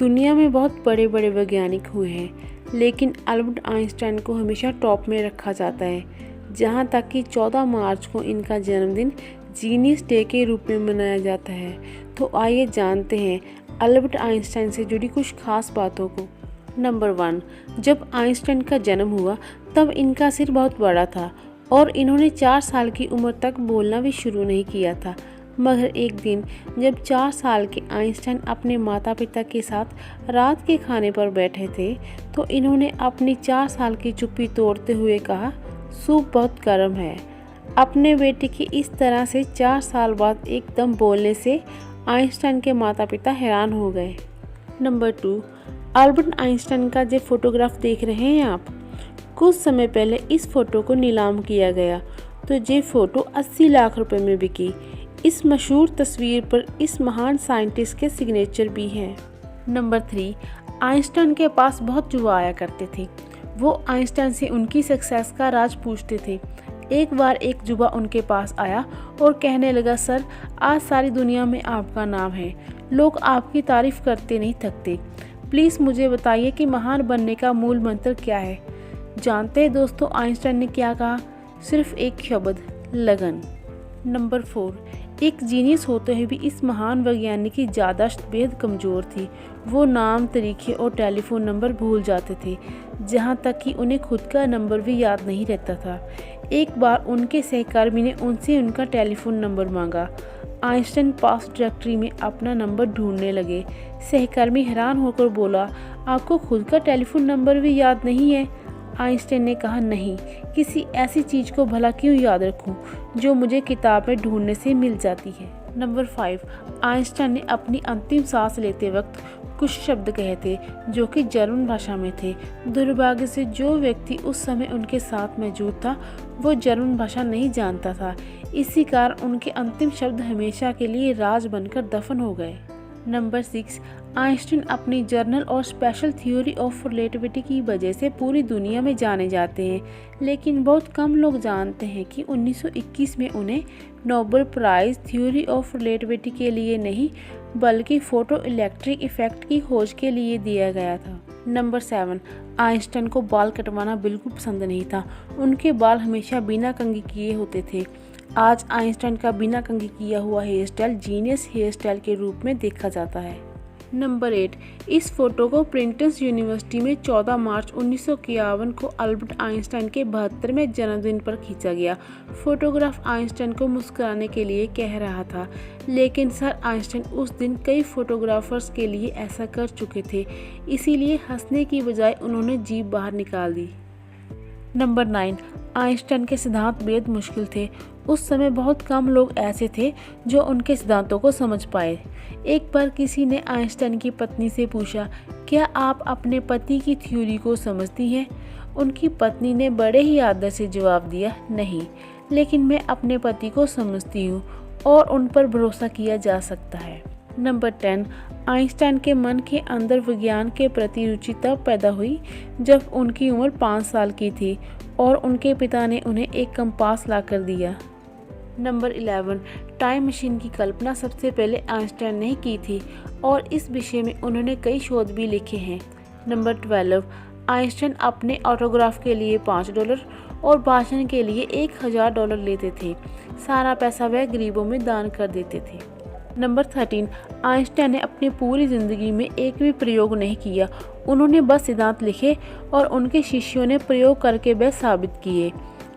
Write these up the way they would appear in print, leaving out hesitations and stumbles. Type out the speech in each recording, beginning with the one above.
दुनिया में बहुत बड़े बड़े वैज्ञानिक हुए हैं, लेकिन अल्बर्ट आइंस्टाइन को हमेशा टॉप में रखा जाता है। जहाँ तक कि 14 मार्च को इनका जन्मदिन जीनियस डे के रूप में मनाया जाता है। तो आइए जानते हैं अल्बर्ट आइंस्टाइन से जुड़ी कुछ खास बातों को। नंबर 1, जब आइंस्टाइन का जन्म हुआ तब इनका सिर बहुत बड़ा था और इन्होंने 4 साल की उम्र तक बोलना भी शुरू नहीं किया था। मगर एक दिन जब 4 साल के आइंस्टाइन अपने माता पिता के साथ रात के खाने पर बैठे थे तो इन्होंने अपनी 4 साल की चुप्पी तोड़ते हुए कहा, सूप बहुत गर्म है। अपने बेटे की इस तरह से 4 साल बाद एकदम बोलने से आइंस्टाइन के माता पिता हैरान हो गए। नंबर 2, अल्बर्ट आइंस्टाइन का जो फोटोग्राफ देख रहे हैं आप, कुछ समय पहले इस फोटो को नीलाम किया गया तो ये फ़ोटो 80 लाख रुपए में बिकी। इस मशहूर तस्वीर पर इस महान साइंटिस्ट के सिग्नेचर भी हैं। नंबर 3, आइंस्टाइन के पास बहुत युवा आया करते थे। वो आइंस्टाइन से उनकी सक्सेस का राज पूछते थे। एक बार एक युवा उनके पास आया और कहने लगा, सर आज सारी दुनिया में आपका नाम है, लोग आपकी तारीफ करते नहीं थकते। प्लीज़ मुझे बताइए कि महान बनने का मूल मंत्र क्या है। जानते हैं दोस्तों आइंस्टाइन ने क्या कहा? सिर्फ एक शब्द, लगन। नंबर 4, एक जीनियस होते हुए भी इस महान वैज्ञानिक की याददाश्त बेहद कमज़ोर थी। वो नाम, तरीके और टेलीफोन नंबर भूल जाते थे, जहाँ तक कि उन्हें खुद का नंबर भी याद नहीं रहता था। एक बार उनके सहकर्मी ने उनसे उनका टेलीफोन नंबर मांगा। आइंस्टाइन पास डायरेक्टरी में अपना नंबर ढूंढने लगे। सहकर्मी हैरान होकर बोला, आपको खुद का टेलीफोन नंबर भी याद नहीं है? आइंस्टाइन ने कहा, नहीं, किसी ऐसी चीज़ को भला क्यों याद रखूं जो मुझे किताब में ढूंढने से मिल जाती है। नंबर 5, आइंस्टाइन ने अपनी अंतिम सांस लेते वक्त कुछ शब्द कहे थे जो कि जर्मन भाषा में थे। दुर्भाग्य से जो व्यक्ति उस समय उनके साथ मौजूद था वो जर्मन भाषा नहीं जानता था। इसी कारण उनके अंतिम शब्द हमेशा के लिए राज बनकर दफन हो गए। नंबर 6, आइंस्टाइन अपनी जर्नल और स्पेशल थ्योरी ऑफ रिलेटिविटी की वजह से पूरी दुनिया में जाने जाते हैं, लेकिन बहुत कम लोग जानते हैं कि 1921 में उन्हें Nobel prize theory of relativity के लिए नहीं बल्कि फोटो इलेक्ट्रिक इफेक्ट की खोज के लिए दिया गया था। नंबर 7, आइंस्टाइन को बाल कटवाना बिल्कुल पसंद नहीं था। उनके बाल हमेशा बिना कंघी किए होते थे। आज आइंस्टाइन का बिना कंघी किया हुआ hairstyle genius hairstyle के रूप में देखा जाता है। नंबर 8, इस फोटो को प्रिंसटन यूनिवर्सिटी में 14 मार्च 1951 को अल्बर्ट आइंस्टाइन के 72वें जन्मदिन पर खींचा गया। फोटोग्राफ आइंस्टाइन को मुस्कुराने के लिए कह रहा था, लेकिन सर आइंस्टाइन उस दिन कई फोटोग्राफर्स के लिए ऐसा कर चुके थे, इसीलिए हंसने की बजाय उन्होंने जीभ बाहर निकाल दी। नंबर 9, आइंस्टाइन के सिद्धांत बेहद मुश्किल थे। उस समय बहुत कम लोग ऐसे थे जो उनके सिद्धांतों को समझ पाए। एक बार किसी ने आइंस्टाइन की पत्नी से पूछा, क्या आप अपने पति की थ्योरी को समझती हैं? उनकी पत्नी ने बड़े ही आदर से जवाब दिया, नहीं, लेकिन मैं अपने पति को समझती हूँ और उन पर भरोसा किया जा सकता है। नंबर 10, आइंस्टाइन के मन के अंदर विज्ञान के प्रति रुचि तब पैदा हुई जब उनकी उम्र 5 साल की थी और उनके पिता ने उन्हें एक कंपास लाकर दिया। नंबर 11, टाइम मशीन की कल्पना सबसे पहले आइंस्टाइन ने की थी और इस विषय में उन्होंने कई शोध भी लिखे हैं। नंबर 12, आइंस्टाइन अपने ऑटोग्राफ के लिए $5 और भाषण के लिए $1000 लेते थे। सारा पैसा वह गरीबों में दान कर देते थे। नंबर 13, आइंस्टाइन ने अपनी पूरी ज़िंदगी में एक भी प्रयोग नहीं किया। उन्होंने बस सिद्धांत लिखे और उनके शिष्यों ने प्रयोग करके वह साबित किए।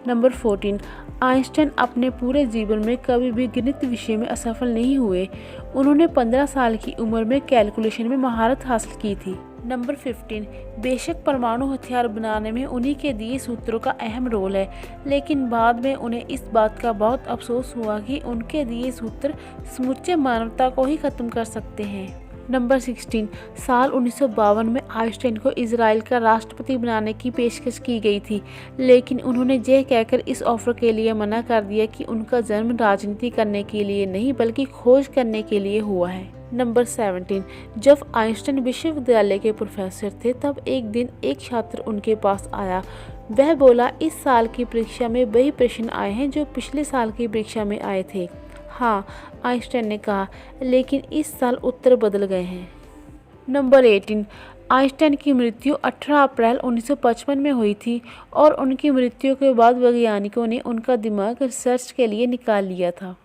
नंबर 14, आइंस्टाइन अपने पूरे जीवन में कभी भी गणित विषय में असफल नहीं हुए। उन्होंने 15 साल की उम्र में कैलकुलेशन में महारत हासिल की थी। नंबर 15, बेशक परमाणु हथियार बनाने में उन्हीं के दिए सूत्रों का अहम रोल है, लेकिन बाद में उन्हें इस बात का बहुत अफसोस हुआ कि उनके दिए सूत्र समूचे मानवता को ही खत्म कर सकते हैं। नंबर 16, साल 1952 में आइंस्टाइन को इजराइल का राष्ट्रपति बनाने की पेशकश की गई थी, लेकिन उन्होंने यह कहकर इस ऑफर के लिए मना कर दिया कि उनका जन्म राजनीति करने के लिए नहीं बल्कि खोज करने के लिए हुआ है। नंबर 17, जब आइंस्टाइन विश्वविद्यालय के प्रोफेसर थे तब एक दिन एक छात्र उनके पास आया। वह बोला, इस साल की परीक्षा में वही प्रश्न आए हैं जो पिछले साल की परीक्षा में आए थे। हाँ, आइंस्टाइन ने कहा, लेकिन इस साल उत्तर बदल गए हैं। नंबर 18, आइंस्टाइन की मृत्यु 18 अप्रैल 1955 में हुई थी और उनकी मृत्यु के बाद वैज्ञानिकों ने उनका दिमाग रिसर्च के लिए निकाल लिया था।